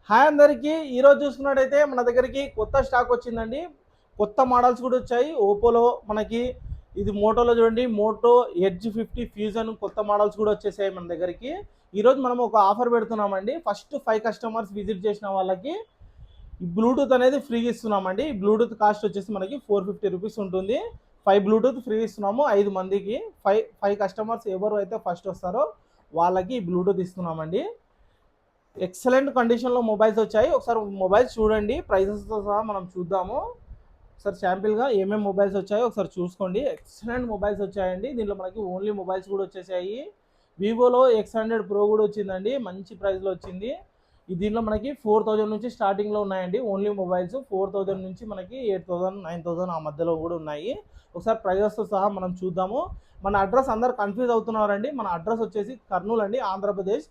Hi అందరికీ ఈరోజు చూసుకున్నట్టయితే మన దగ్గరికి కొత్త స్టాక్ వచ్చిందండి. కొత్త మోడల్స్ కూడా వచ్చాయి. ఓపోలో మనకి ఇది మోటోలో చూడండి, మోటో ఎడ్జ్ 50 ఫ్యూజన్ కొత్త మోడల్స్ కూడా వచ్చేసాయి మన దగ్గరికి. ఈరోజు మనం ఒక ఆఫర్ పెడుతున్నామండి. ఫస్ట్ 5 కస్టమర్స్ విజిట్ చేసిన వాళ్ళకి ఈ బ్లూటూత్ అనేది ఫ్రీగా ఇస్తున్నామండి. ఈ బ్లూటూత్ కాస్ట్ వచ్చేసి మనకి 450 రూపీస్ ఉంటుంది. 5 బ్లూటూత్ ఫ్రీ ఇస్తున్నాము 5 మందికి. 5 కస్టమర్స్ ఎవరు అయితే ఫస్ట్ వస్తారో వాళ్ళకి ఈ బ్లూటూత్ ఇస్తున్నామండి. ఎక్సలెంట్ కండిషన్లో మొబైల్స్ వచ్చాయి. ఒకసారి మొబైల్స్ చూడండి, ప్రైజెస్తో సహా మనం చూద్దాము. ఒకసారి శాంపిల్గా ఏమేమి మొబైల్స్ వచ్చాయో ఒకసారి చూసుకోండి. ఎక్సలెంట్ మొబైల్స్ వచ్చాయండి. దీంట్లో మనకి ఓన్లీ మొబైల్స్ కూడా వచ్చేసాయి. వివోలో X100 Pro కూడా వచ్చిందండి, మంచి ప్రైస్లో వచ్చింది. దీంట్లో మనకి 4000 నుంచి స్టార్టింగ్లో ఉన్నాయండి ఓన్లీ మొబైల్స్. 4000 నుంచి మనకి 8000 9000 ఆ మధ్యలో కూడా ఉన్నాయి. ఒకసారి ప్రైజెస్తో సహా మనం చూద్దాము. మన అడ్రస్ అందరు కన్ఫ్యూజ్ అవుతున్నారండి. మన అడ్రస్ వచ్చేసి కర్నూలు అండి, Andhra Pradesh.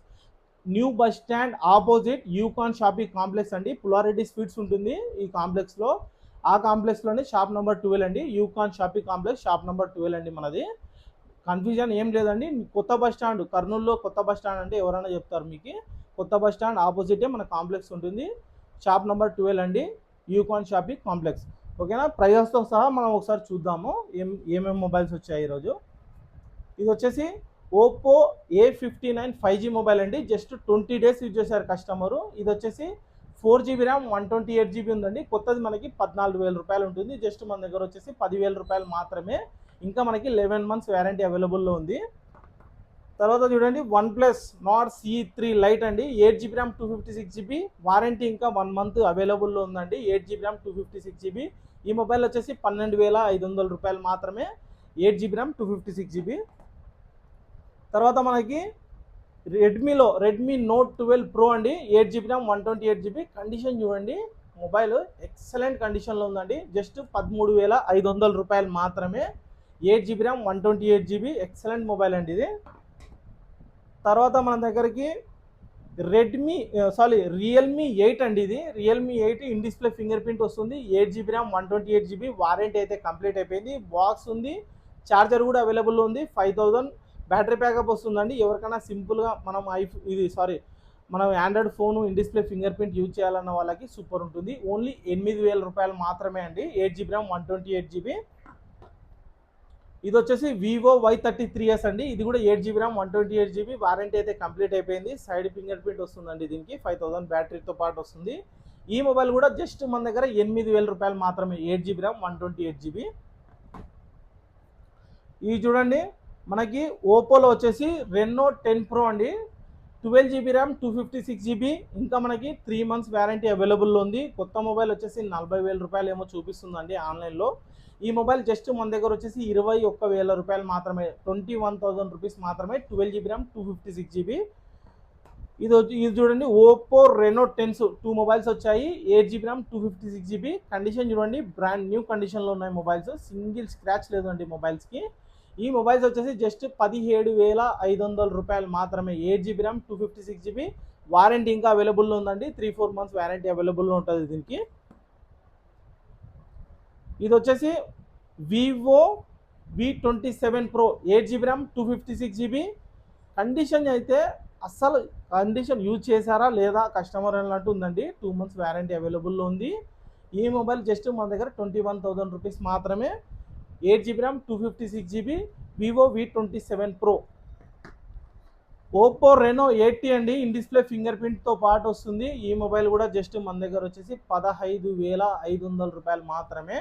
New bus stand opposite యూకాన్ షాపింగ్ కాంప్లెక్స్ అండి. పులారెడ్డి స్వీట్స్ ఉంటుంది ఈ కాంప్లెక్స్లో. ఆ కాంప్లెక్స్లోనే షాప్ నెంబర్ 12 అండి, Yukon shopping complex shop number 12 అండి మనది. కన్ఫ్యూజన్ ఏం లేదండి. కొత్త బస్ స్టాండ్, కర్నూలులో కొత్త బస్ స్టాండ్ అంటే ఎవరైనా చెప్తారు మీకు. కొత్త బస్ స్టాండ్ ఆపోజిటే మన కాంప్లెక్స్ ఉంటుంది. షాప్ నెంబర్ 12 అండి, యూకాన్ షాపింగ్ కాంప్లెక్స్. ఓకేనా? ప్రైజెస్తో సహా మనం ఒకసారి చూద్దాము ఏమేమి మొబైల్స్ వచ్చాయి ఈరోజు. ఇది వచ్చేసి ఓప్పో A59 5G మొబైల్ అండి. జస్ట్ 20 డేస్ యూజ్ చేశారు కస్టమరు. ఇది వచ్చేసి 4GB ర్యామ్ 128GB ఉందండి. కొత్తది మనకి 14,000 రూపాయలు ఉంటుంది. జస్ట్ మన దగ్గర వచ్చేసి 10,000 రూపాయలు మాత్రమే. ఇంకా మనకి 11 మంత్స్ వ్యారంటీ అవైలబుల్లో ఉంది. తర్వాత చూడండి, OnePlus Nord C3 Lite అండి. 8GB ర్యామ్ 256GB వారంటీ ఇంకా 1 మంత్ అవైలబుల్లో ఉందండి. 8GB RAM 256GB. ఈ మొబైల్ వచ్చేసి 12,500 రూపాయలు మాత్రమే. 8GB RAM 256GB. తర్వాత మనకి రెడ్మీ నోట్ 12 Pro అండి. 8GB RAM 128GB. కండిషన్ చూడండి, మొబైల్ ఎక్సలెంట్ కండిషన్లో ఉందండి. జస్ట్ 13,500 రూపాయలు మాత్రమే. 8GB RAM 128GB excellent mobile అండి ఇది. తర్వాత మన దగ్గరికి రియల్మీ 8 అండి. ఇది Realme 8 in display finger print వస్తుంది. 8GB ర్యామ్ 128GB వారంటీ అయితే కంప్లీట్ అయిపోయింది. బాక్స్ ఉంది, ఛార్జర్ కూడా అవైలబుల్లో ఉంది. 5000 బ్యాటరీ బ్యాకప్ వస్తుందండి. ఎవరికైనా సింపుల్గా మనం Android phone in display finger print use చేయాలన్న వాళ్ళకి సూపర్ ఉంటుంది. ఓన్లీ 8,000 రూపాయలు మాత్రమే అండి. 8GB RAM 128GB. ఇది వచ్చేసి వివో Y33s అండి. ఇది కూడా 8GB ర్యామ్ 128GB వారంటీ అయితే కంప్లీట్ అయిపోయింది. సైడ్ ఫింగర్ ప్రింట్ వస్తుందండి. దీనికి 5000 బ్యాటరీతో పాటు వస్తుంది. ఈ మొబైల్ కూడా జస్ట్ మన దగ్గర 8,000 రూపాయలు మాత్రమే. 8GB RAM 128GB. ఇవి చూడండి, మనకి ఓపోలో వచ్చేసి రెనో 10 Pro అండి. 12GB RAM 256GB. ఇంకా మనకి 3 మంత్స్ వ్యారంటీ అవైలబుల్లో ఉంది. కొత్త మొబైల్ వచ్చేసి 40,000 రూపాయలు ఏమో చూపిస్తుందండి ఆన్లైన్లో. ఈ మొబైల్ జస్ట్ మన దగ్గర వచ్చేసి 21,000 రూపాయలు మాత్రమే. 21,000 రూపీస్ మాత్రమే. 12GB RAM 256GB. ఇది చూడండి, ఓప్పో రెనో 10 2 మొబైల్స్ వచ్చాయి. 8GB RAM 256GB. కండిషన్ చూడండి, బ్రాండ్ న్యూ కండిషన్లో ఉన్నాయి మొబైల్స్. సింగిల్ స్క్రాచ్ లేదండి మొబైల్స్కి. ఈ మొబైల్స్ వచ్చేసి జస్ట్ 17,500 రూపాయలు మాత్రమే. 8GB ర్యామ్ 256GB వారంటీ ఇంకా అవైలబుల్లో ఉందండి. 3-4 మంత్స్ వారంటీ అవైలబుల్లో ఉంటుంది దీనికి. ఇది వచ్చేసి Vivo V27 Pro 8GB RAM 256GB. Condition అయితే అస్సలు కండిషన్ యూజ్ చేశారా లేదా కస్టమర్ అన్నట్టు ఉందండి. 2 మంత్స్ వ్యారంటీ అవైలబుల్లో ఉంది. ఈ మొబైల్ జస్ట్ మన దగ్గర 21,000 రూపీస్ మాత్రమే. 8GB RAM 256GB Vivo V27 Pro. Oppo Reno 80 అండి. ఇన్ డిస్ప్లే ఫింగర్ ప్రింట్తో పాటు వస్తుంది. ఈ మొబైల్ కూడా జస్ట్ మన దగ్గర వచ్చేసి 15,500 రూపాయలు మాత్రమే.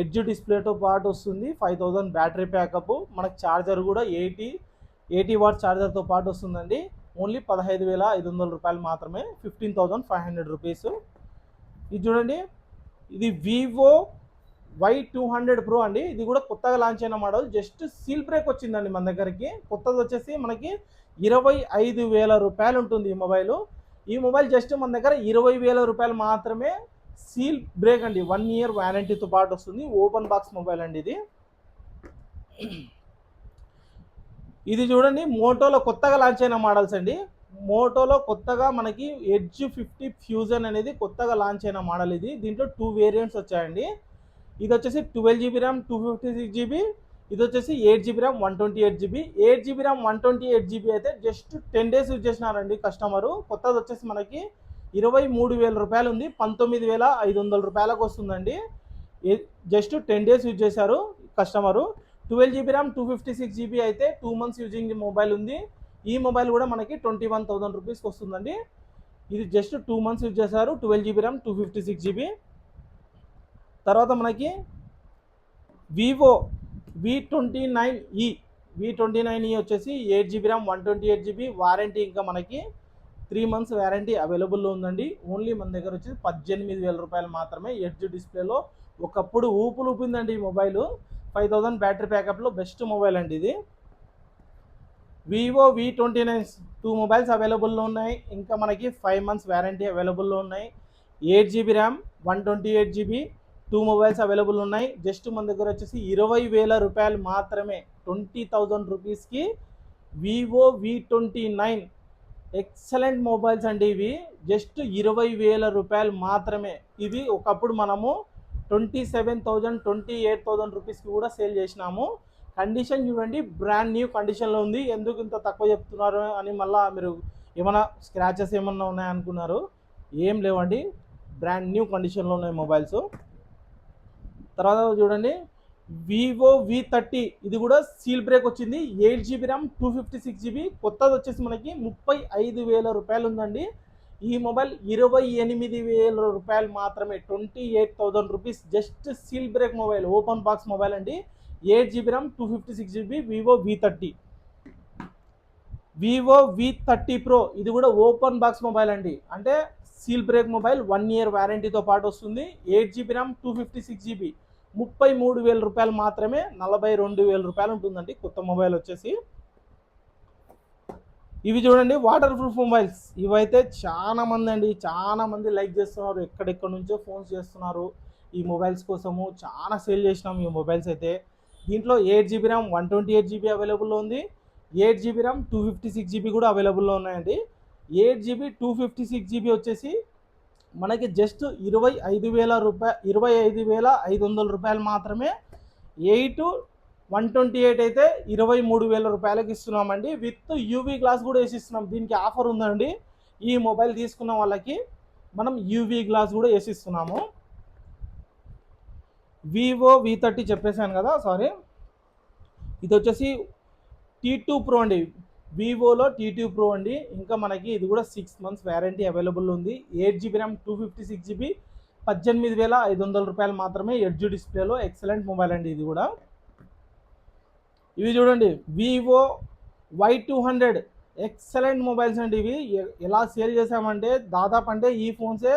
ఎడ్జ్ డిస్ప్లేతో పాటు వస్తుంది. 5000 బ్యాటరీ బ్యాకప్. మనకు ఛార్జర్ కూడా 80 వాట్ ఛార్జర్తో పాటు వస్తుందండి. ఓన్లీ 15,500 రూపాయలు మాత్రమే. 15,500 రూపీస్. ఇది చూడండి, ఇది వివో Y200 Pro అండి. ఇది కూడా కొత్తగా లాంచ్ అయిన మోడల్. జస్ట్ సీల్ బ్రేక్ వచ్చిందండి మన దగ్గరికి. కొత్తది వచ్చేసి మనకి 25,000 రూపాయలు ఉంటుంది ఈ మొబైల్. ఈ మొబైల్ జస్ట్ మన దగ్గర 20,000 రూపాయలు మాత్రమే. సీల్ బ్రేక్ అండి, 1 ఇయర్ వారంటీతో పాటు వస్తుంది. ఓపెన్ బాక్స్ మొబైల్ అండి ఇది. ఇది చూడండి, మోటోలో కొత్తగా లాంచ్ అయిన మోడల్స్ అండి. మోటోలో కొత్తగా మనకి ఎడ్జ్ 50 ఫ్యూజన్ అనేది కొత్తగా లాంచ్ అయిన మోడల్ ఇది. దీంట్లో 2 వేరియంట్స్ వచ్చాయండి. ఇది వచ్చేసి 12GB ర్యామ్ 256GB. ఇది వచ్చేసి 8GB RAM 128GB. 8GB RAM 128GB అయితే జస్ట్ 10 డేస్ యూజ్ చేసినారండి కస్టమరు. కొత్తది వచ్చేసి మనకి 23,000 ఉంది, 19,500 రూపాయలకు వస్తుందండి. జస్ట్ 10 డేస్ యూజ్ చేశారు కస్టమరు. 12 GB ర్యామ్ 256 GB అయితే 2 months యూజింగ్ మొబైల్ ఉంది. ఈ మొబైల్ కూడా మనకి 21,000 రూపీస్కి వస్తుందండి. ఇది జస్ట్ 2 months యూజ్ చేశారు, 12 GB ర్యామ్ 256 GB. తర్వాత మనకి వివో V29e వచ్చేసి 8 GB ర్యామ్ 128 GB వారంటీ, ఇంకా మనకి 3 months వారంటీ అవైలబుల్లో ఉందండి. ఓన్లీ మన దగ్గర వచ్చేసి 18,000 రూపాయలు మాత్రమే. ఎడ్జ్ డిస్ప్లేలో ఒకప్పుడు ఊపిందండి ఈ మొబైల్. 5000 బ్యాటరీ బ్యాకప్లో బెస్ట్ మొబైల్ అండి ఇది. వివో V29 2 మొబైల్స్ అవైలబుల్లో ఉన్నాయి. ఇంకా మనకి 5 months వారంటీ అవైలబుల్లో ఉన్నాయి. 8 GB RAM 128 GB 2 mobiles available ఉన్నాయి. జస్ట్ మన దగ్గర వచ్చేసి 20,000 రూపాయలు మాత్రమే. 20,000 రూపీస్కి వివో V29 ఎక్సలెంట్ మొబైల్స్ అండి ఇవి. జస్ట్ 20,000 రూపాయలు మాత్రమే. ఇవి ఒకప్పుడు మనము 27,000 28,000 రూపీస్కి కూడా సేల్ చేసినాము. కండిషన్ చూడండి, బ్రాండ్ న్యూ కండిషన్లో ఉంది. ఎందుకు ఇంత తక్కువ చెప్తున్నారు అని మళ్ళీ మీరు ఏమైనా స్క్రాచెస్ ఏమన్నా ఉన్నాయనుకున్నారు. ఏం లేవండి, బ్రాండ్ న్యూ కండిషన్లో ఉన్నాయి మొబైల్స్. తర్వాత చూడండి వివో V30, ఇది కూడా సీల్ బ్రేక్ వచ్చింది. 8 GB ర్యామ్ 256 GB. కొత్తది వచ్చేసి మనకి 35,000 రూపాయలు ఉందండి. ఈ మొబైల్ 28,000 రూపాయలు మాత్రమే. 28,000 rupees. Just seal break mobile, open box mobile అండి. 8 GB RAM 256 GB Vivo V30. Vivo V30 Pro, ఇది కూడా ఓపెన్ బాక్స్ మొబైల్ అండి. అంటే సీల్ బ్రేక్ మొబైల్, 1 year వారంటీతో పాటు వస్తుంది. 8 GB ర్యామ్ 256 GB 33,000 రూపాయలు మాత్రమే. 42,000 రూపాయలు ఉంటుందండి కొత్త మొబైల్ వచ్చేసి. ఇవి చూడండి వాటర్ ప్రూఫ్ మొబైల్స్. ఇవైతే చాలా మంది లైక్ చేస్తున్నారు. ఎక్కడెక్కడ నుంచో ఫోన్స్ చేస్తున్నారు ఈ మొబైల్స్ కోసము. చాలా సేల్ చేసినాం ఈ మొబైల్స్ అయితే. దీంట్లో 8 GB ర్యామ్ 128 GB అవైలబుల్లో ఉంది. 8 GB ర్యామ్ 256 GB కూడా అవైలబుల్లో ఉన్నాయండి. 8 GB 256 GB వచ్చేసి మనకి జస్ట్ 25,500 రూపాయలు మాత్రమే. 8 128 అయితే 23,000 రూపాయలకి ఇస్తున్నామండి. విత్ యూవీ గ్లాస్ కూడా వేసిస్తున్నాం. దీనికి ఆఫర్ ఉందండి. ఈ మొబైల్ తీసుకున్న వాళ్ళకి మనం యూవీ గ్లాస్ కూడా వేసిస్తున్నాము. వివో V30 చెప్పేశాను కదా, సారీ. ఇది వచ్చేసి T2 Pro అండి. వివోలో T2 Pro అండి. ఇంకా మనకి ఇది కూడా 6 months వారంటీ అవైలబుల్ ఉంది. 8 GB ర్యామ్ 256 GB 18,500 రూపాయలు మాత్రమే. ఎడ్జ్ డిస్ప్లేలో ఎక్సలెంట్ మొబైల్ అండి ఇది కూడా. ఇవి చూడండి వివో Y200 ఎక్సలెంట్ మొబైల్స్ అండి. ఇవి ఎలా సేల్ చేసామంటే దాదాపు అంటే ఈ ఫోన్సే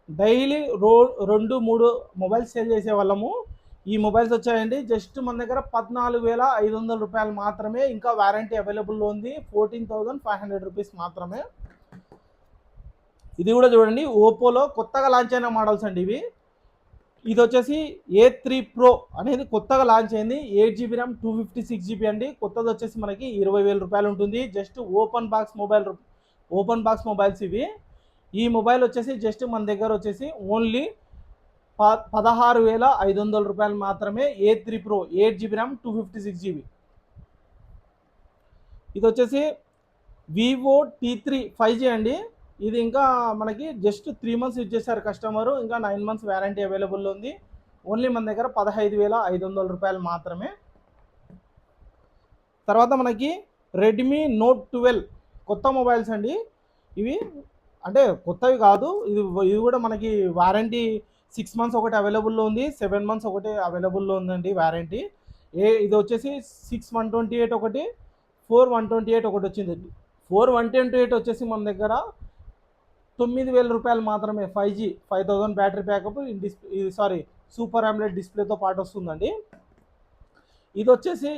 డైలీ 2-3 మొబైల్స్ సేల్ చేసేవాళ్ళము. ఈ మొబైల్స్ వచ్చాయండి. జస్ట్ మన దగ్గర 14,500 రూపాయలు మాత్రమే. ఇంకా వారంటీ అవైలబుల్లో ఉంది. 14,500 రూపీస్ మాత్రమే. ఇది కూడా చూడండి ఓపోలో కొత్తగా లాంచ్ అయిన మోడల్స్ అండి ఇవి. ఇది వచ్చేసి A3 Pro అనేది కొత్తగా లాంచ్ అయింది. 8 GB ర్యామ్ 256 GB అండి. కొత్తది వచ్చేసి మనకి 20,000 రూపాయలు ఉంటుంది. జస్ట్ ఓపెన్ బాక్స్ మొబైల్స్ ఇవి. ఈ మొబైల్ వచ్చేసి జస్ట్ మన దగ్గర వచ్చేసి ఓన్లీ 16,500 రూపాయలు మాత్రమే. A3 Pro 8 GB RAM 256 GB. ఇది వచ్చేసి వివో T3 5G అండి. ఇది ఇంకా మనకి జస్ట్ 3 months యూజ్ చేశారు కస్టమరు. ఇంకా 9 months వారంటీ అవైలబుల్లో ఉంది. ఓన్లీ మన దగ్గర 15,500 రూపాయలు మాత్రమే. తర్వాత మనకి రెడ్మీ Note 12 కొత్త మొబైల్స్ అండి ఇవి. అంటే కొత్తవి కాదు, ఇది కూడా మనకి వారంటీ 6 months ఒకటి అవైలబుల్లో ఉంది. 7 months ఒకటి అవైలబుల్లో ఉందండి వారంటీ. ఇది వచ్చేసి 6,128 ఒకటి, 4,128 ఒకటి వచ్చింది. 4,128 వచ్చేసి మన దగ్గర 9,000 రూపాయలు మాత్రమే. 5G 5,000 battery backup, super AMOLED డిస్ప్లేతో పాటు వస్తుందండి. ఇది వచ్చేసి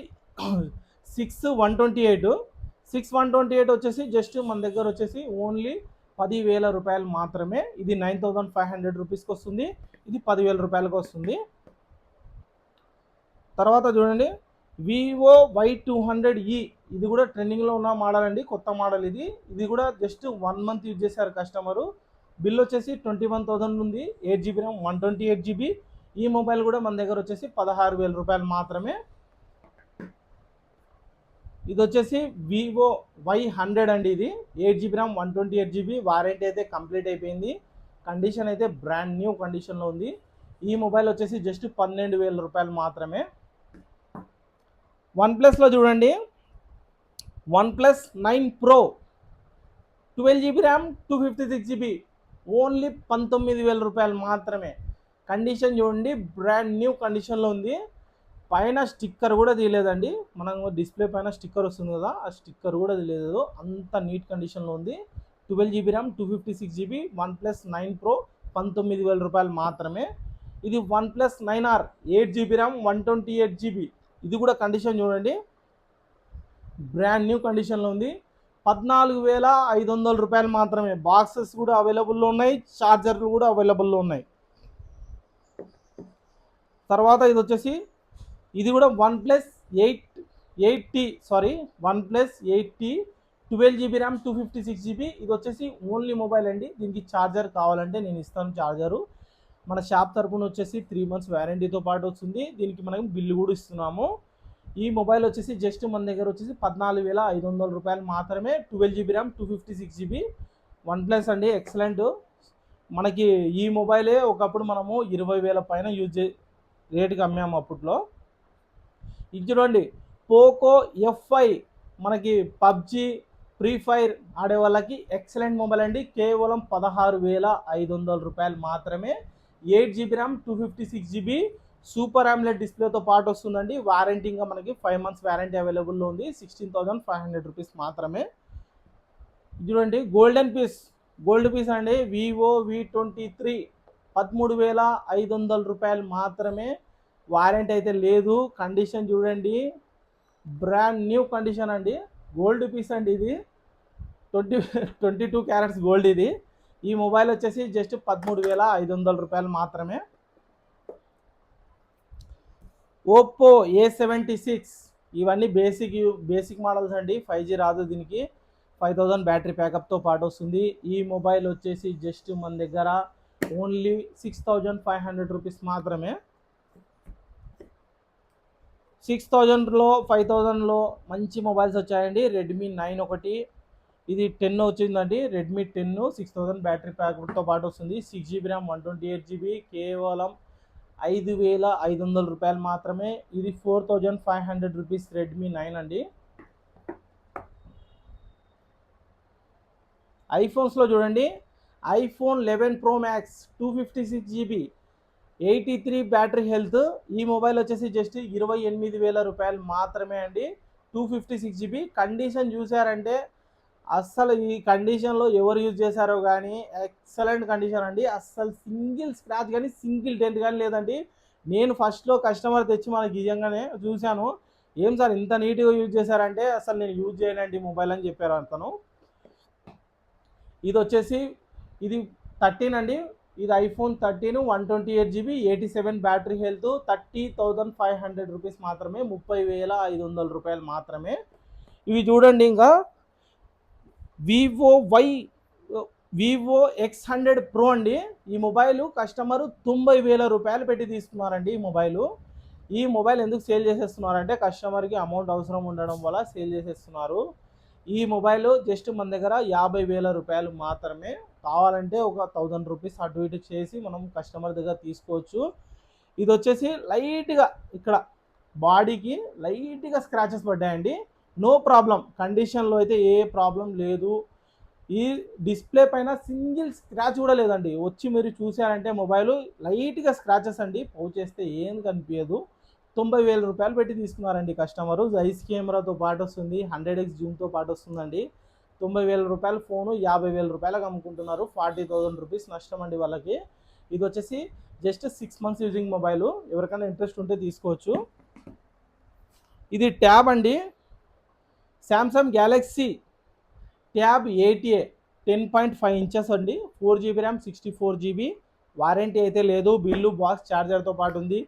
6,128 వచ్చేసి జస్ట్ మన దగ్గర వచ్చేసి ఓన్లీ 10,000 రూపాయలు మాత్రమే. ఇది 9,500 రూపీస్కి వస్తుంది. ఇది 10,000 రూపాయలకు వస్తుంది. తర్వాత చూడండి వివో Y200e, ఇది కూడా ట్రెండింగ్లో ఉన్న మోడల్ అండి. కొత్త మోడల్ ఇది. ఇది కూడా జస్ట్ 1 month యూజ్ చేశారు కస్టమరు. బిల్ వచ్చేసి 21,000 ఉంది. 8 GB ర్యామ్ 128 GB. ఈ మొబైల్ కూడా మన దగ్గర వచ్చేసి 16,000 రూపాయలు మాత్రమే. ఇది వచ్చేసి వివో Y100 అండి. ఇది 8 GB ర్యామ్ 128 GB, వారంటీ అయితే కంప్లీట్ అయిపోయింది. కండిషన్ అయితే బ్రాండ్ న్యూ కండిషన్లో ఉంది. ఈ మొబైల్ వచ్చేసి జస్ట్ 12,000 రూపాయలు మాత్రమే. వన్ప్లస్లో చూడండి, OnePlus 9 Pro 12 GB RAM 256 GB, only 19,000 రూపాయలు మాత్రమే. కండిషన్ చూడండి, బ్రాండ్ న్యూ కండిషన్లో ఉంది. పైన స్టిక్కర్ కూడా తీయలేదండి. మనం డిస్ప్లే పైన స్టిక్కర్ వస్తుంది కదా, ఆ స్టిక్కర్ కూడా తీయలేదు. అంత నీట్ కండిషన్లో ఉంది. 12 GB RAM 256 GB, OnePlus 9 Pro 19,000 రూపాయలు మాత్రమే. ఇది OnePlus 9R 8 GB RAM 128 GB. ఇది కూడా కండిషన్ చూడండి, బ్రాండ్ న్యూ కండిషన్లో ఉంది. 14,500 రూపాయలు మాత్రమే. బాక్సెస్ కూడా అవైలబుల్లో ఉన్నాయి, ఛార్జర్లు కూడా అవైలబుల్లో ఉన్నాయి. తర్వాత ఇది వచ్చేసి, ఇది కూడా OnePlus 8T 12 GB RAM 256 GB. ఇది వచ్చేసి ఓన్లీ మొబైల్ అండి. దీనికి ఛార్జర్ కావాలంటే నేను ఇస్తాను ఛార్జరు. మన షాప్ తరపున వచ్చేసి 3 months వ్యారంటీతో పాటు వస్తుంది. దీనికి మనం బిల్లు కూడా ఇస్తున్నాము. ఈ మొబైల్ వచ్చేసి జస్ట్ మన దగ్గర వచ్చేసి 14,500 రూపాయలు మాత్రమే. 12 GB ర్యామ్ 256 GB OnePlus అండి, ఎక్సలెంట్. మనకి ఈ మొబైలే ఒకప్పుడు మనము 20,000 పైన రేటుకి అమ్మాము అప్పట్లో. ఇది చూడండి, పోకో F5 మనకి పబ్జి ఫ్రీ ఫైర్ ఆడే వాళ్ళకి ఎక్సలెంట్ మొబైల్ అండి. కేవలం 16,500 రూపాయలు మాత్రమే. 8 GB RAM 256 GB super AMOLED డిస్ప్లేతో పాటు వస్తుందండి. వారంటీ ఇంకా మనకి 5 months వ్యారంటీ అవైలబుల్లో ఉంది. 16,500 రూపీస్ మాత్రమే. చూడండి, గోల్డ్ పీస్ అండి, వివో V23 13,500 రూపాయలు మాత్రమే. వారంటీ అయితే లేదు. కండిషన్ చూడండి, బ్రాండ్ న్యూ కండిషన్ అండి. గోల్డ్ పీస్ అండి, ఇది 22 క్యారెట్స్ గోల్డ్. ఇది ఈ మొబైల్ వచ్చేసి జస్ట్ 13,500 రూపాయలు మాత్రమే. ఓప్పో A76 ఇవన్నీ బేసిక్ మోడల్స్ అండి. 5G రాదు దీనికి. 5,000 బ్యాటరీ ప్యాకప్తో పాటు వస్తుంది. ఈ మొబైల్ వచ్చేసి జస్ట్ మన దగ్గర ఓన్లీ 6,500 రూపీస్ మాత్రమే. 6,000లో 5,000లో మంచి మొబైల్స్ వచ్చాయండి. రెడ్మీ 9 ఒకటి, ఇది 10 వచ్చిందండి. రెడ్మీ 10 6,000 బ్యాటరీ ప్యాక్తో పాటు వస్తుంది. 6 GB ర్యామ్ 128 GB, కేవలం 5,500 రూపాయలు మాత్రమే. ఇది 4,500 రూపీస్ రెడ్మీ 9 అండి. ఐఫోన్స్లో చూడండి, iPhone 11 Pro Max 256 GB 83 battery health. ఈ మొబైల్ వచ్చేసి జస్ట్ 28,000 రూపాయలు మాత్రమే అండి. 256 GB. కండిషన్ చూసారంటే అస్సలు ఈ కండిషన్లో ఎవరు యూజ్ చేశారో కానీ ఎక్సలెంట్ కండిషన్ అండి. అస్సలు సింగిల్ స్క్రాచ్ కానీ సింగిల్ డెంట్ కానీ లేదండి. నేను ఫస్ట్లో కస్టమర్ తెచ్చి మనకి ఇవ్వగానే చూశాను, ఏం సార్ ఇంత నీట్గా యూజ్ చేశారంటే అసలు నేను యూజ్ చేయనండి మొబైల్ అని చెప్పారు అతను. ఇది వచ్చేసి ఇది 13 అండి. ఇది iPhone 13 128 GB 87 battery health. 30,500 rupees మాత్రమే. 30,500 రూపాయలు మాత్రమే. ఇవి చూడండి, ఇంకా వివో X100 Pro అండి. ఈ మొబైల్ కస్టమరు 90,000 రూపాయలు పెట్టి తీసుకున్నారండి. ఈ మొబైల్ ఎందుకు సేల్ చేసేస్తున్నారంటే కస్టమర్కి అమౌంట్ అవసరం ఉండడం వల్ల సేల్ చేసేస్తున్నారు. ఈ మొబైల్ జస్ట్ మన దగ్గర 50,000 రూపాయలు మాత్రమే. కావాలంటే ఒక 1,000 రూపీస్ అటు ఇటు చేసి మనం కస్టమర్ దగ్గర తీసుకోవచ్చు. ఇది వచ్చేసి లైట్గా ఇక్కడ బాడీకి లైట్గా స్క్రాచెస్ పడ్డాయండి. నో ప్రాబ్లం, కండిషన్లో అయితే ఏ ప్రాబ్లం లేదు. ఈ డిస్ప్లే పైన సింగిల్ స్క్రాచ్ కూడా లేదండి. వచ్చి మీరు చూసారంటే మొబైల్ లైట్గా స్క్రాచెస్ అండి, పౌచ్ చేస్తే ఏం కనిపించదు. 90,000 రూపాయలు పెట్టి తీసుకున్నారండి కస్టమరు. జైస్ కెమెరాతో పాటు వస్తుంది, 100x జూమ్తో పాటు వస్తుందండి. 90,000 రూపాయల ఫోను 50,000 రూపాయలకు అమ్ముకుంటున్నారు. 40,000 రూపీస్ నష్టం అండి వాళ్ళకి. ఇది వచ్చేసి జస్ట్ 6 months యూజింగ్ మొబైల్. ఎవరికైనా ఇంట్రెస్ట్ ఉంటే తీసుకోవచ్చు. ఇది ట్యాబ్ అండి, Samsung Galaxy tab 8A 10.5 inches అండి. 4 GB ర్యామ్ 64 GB. వారంటీ అయితే లేదు. బిల్లు బాక్స్ ఛార్జర్తో పాటు ఉంది.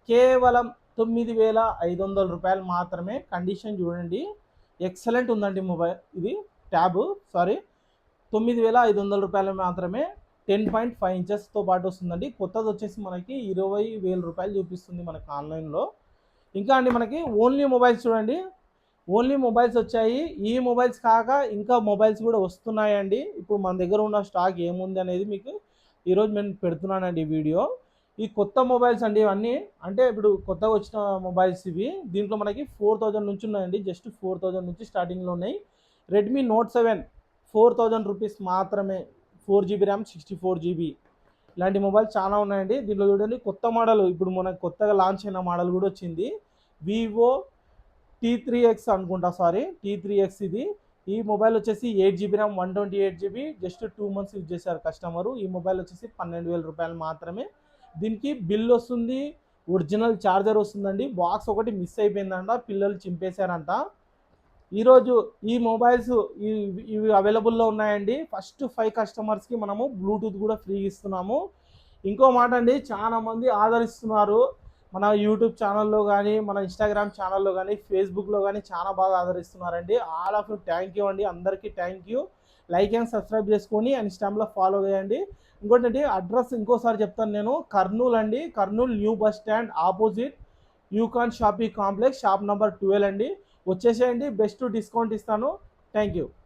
కేవలం 9,500 రూపాయలు మాత్రమే. కండిషన్ చూడండి, ఎక్సలెంట్ ఉందండి మొబైల్. ఇది ట్యాబ్ 9,500 రూపాయలు మాత్రమే. 10.5 ఇంచెస్తో పాటు వస్తుందండి. కొత్తది వచ్చేసి మనకి 20,000 రూపాయలు చూపిస్తుంది మనకి ఆన్లైన్లో. ఇంకా అండి మనకి ఓన్లీ మొబైల్స్ చూడండి, ఓన్లీ మొబైల్స్ వచ్చాయి. ఈ మొబైల్స్ కాక ఇంకా మొబైల్స్ కూడా వస్తున్నాయండి. ఇప్పుడు మన దగ్గర ఉన్న స్టాక్ ఏముంది అనేది మీకు ఈరోజు నేను పెడుతున్నానండి వీడియో. ఈ కొత్త మొబైల్స్ అండి ఇవన్నీ. అంటే ఇప్పుడు కొత్తగా వచ్చిన మొబైల్స్ ఇవి. దీంట్లో మనకి 4000 నుంచి ఉన్నాయండి. జస్ట్ 4000 నుంచి స్టార్టింగ్లో ఉన్నాయి. రెడ్మీ నోట్ 7 4000 రూపీస్ మాత్రమే. 4 GB ర్యామ్, 64 GB. ఇలాంటి మొబైల్ చాలా ఉన్నాయండి. దీంట్లో చూడండి కొత్త మోడల్, ఇప్పుడు మనకు కొత్తగా లాంచ్ అయిన మోడల్ కూడా వచ్చింది. వివో T3X అనుకుంటా, సారీ T3X ఇది. ఈ మొబైల్ వచ్చేసి 8 GB RAM, 128 GB. Just 2 months use చేశారు కస్టమరు. ఈ మొబైల్ వచ్చేసి 12,000 రూపాయలు మాత్రమే. దీనికి బిల్ వస్తుంది, ఒరిజినల్ ఛార్జర్ వస్తుందండి. బాక్స్ ఒకటి మిస్ అయిపోయిందంట, పిల్లలు చింపేశారంట. ఈరోజు ఈ మొబైల్స్ ఇవి అవైలబుల్లో ఉన్నాయండి. ఫస్ట్ 5 కస్టమర్స్కి మనము బ్లూటూత్ కూడా ఫ్రీ ఇస్తున్నాము. ఇంకో మాట అండి, చాలామంది ఆదరిస్తున్నారు మన యూట్యూబ్ ఛానల్లో కానీ, మన ఇన్స్టాగ్రామ్ ఛానల్లో కానీ, ఫేస్బుక్లో కానీ చాలా బాగా ఆదరిస్తున్నారండి. All of you thank you అండి, అందరికీ thank you. Like and subscribe చేసుకొని ఇన్స్టాగ్రామ్లో ఫాలో చేయండి. ఇంకోటి అడ్రస్ ఇంకోసారి చెప్తాను నేను. కర్నూలు అండి, Kurnool new bus stand opposite యూకాన్ షాపింగ్ కాంప్లెక్స్, షాప్ నెంబర్ 12 అండి. వచ్చేసేయండి, బెస్ట్ డిస్కౌంట్ ఇస్తాను. Thank you.